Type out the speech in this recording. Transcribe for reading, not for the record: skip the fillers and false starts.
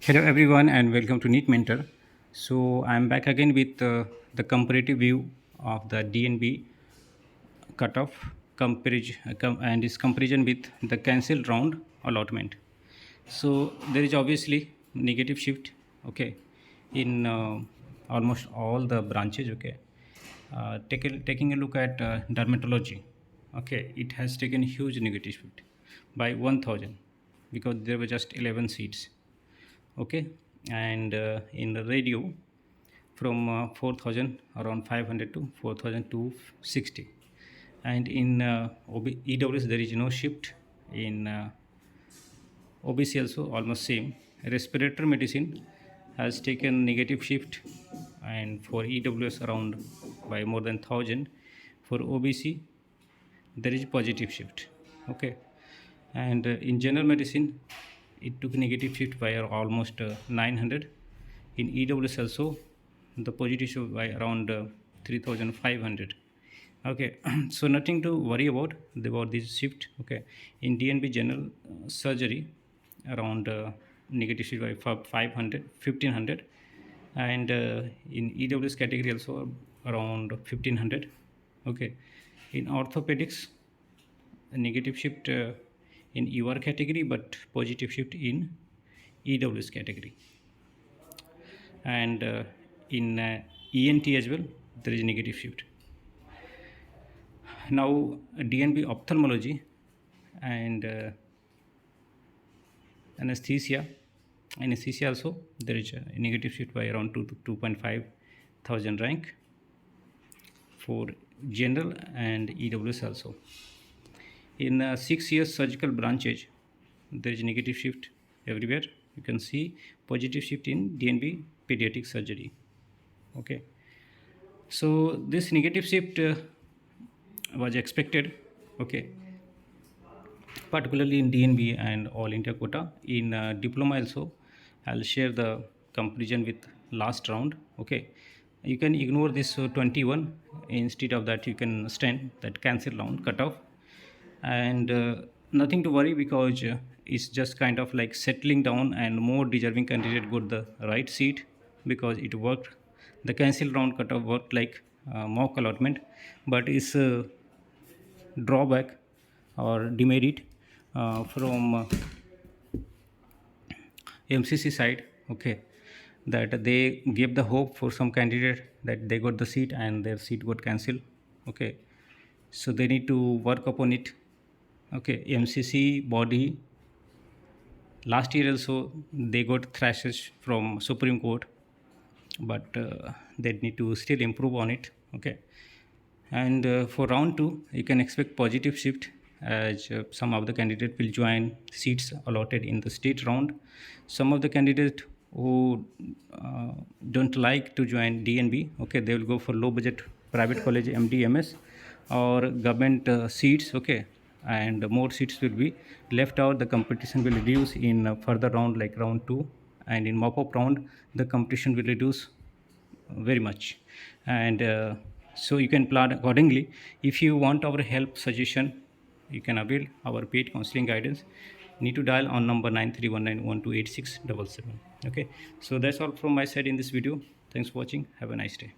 Hello everyone and welcome to NEET Mentor. So I'm back again with the comparative view of the DNB cutoff and its comparison with the cancelled round allotment. So there is obviously negative shift, okay, in almost all the branches, okay. Taking a look at dermatology, okay, it has taken huge negative shift by 1000 because there were just 11 seats, okay, and in the radio from 4000 around 500 to 4260, and in EWS there is no shift. In OBC also almost same. Respiratory medicine has taken negative shift, and for EWS around by more than 1000. For OBC there is positive shift, okay, and in general medicine it took negative shift by almost 900. In EWS also the positive shift by around 3500, okay. So nothing to worry about this shift, okay. In DNB general surgery around negative shift by 500 1500, and in EWS category also around 1500, okay. In orthopedics a negative shift in UR category but positive shift in EWS category, and in ENT as well there is negative shift. Now DNB ophthalmology and anesthesia also there is a negative shift by around 2 to 2.5 thousand rank for general and EWS also. In 6 years surgical branches there is negative shift everywhere. You can see positive shift in DNB pediatric surgery, okay. So this negative shift was expected, okay, particularly in DNB and all India quota. In diploma also I'll share the comparison with last round, okay. You can ignore this 21. Instead of that you can stand that cancel round cutoff, and nothing to worry because it's just kind of like settling down and more deserving candidate got the right seat because it worked. The cancel round cutoff worked like mock allotment, but it's drawback or demerit from MCC side, okay, that they gave the hope for some candidate that they got the seat and their seat got cancelled, okay. So they need to work upon it, okay. MCC body last year also they got thrashes from Supreme Court, but they need to still improve on it, okay. And for round 2 you can expect positive shift as some of the candidates will join seats allotted in the state round. Some of the candidates who don't like to join DNB, okay, they will go for low budget private college MDMS or government seats, okay, and more seats will be left out. The competition will reduce in further round like round 2, and in mop-up round the competition will reduce very much, and so you can plan accordingly. If you want our help suggestion you can avail our paid counseling guidance. Need to dial on number 9319128677, okay. So that's all from my side in this video. Thanks for watching. Have a nice day.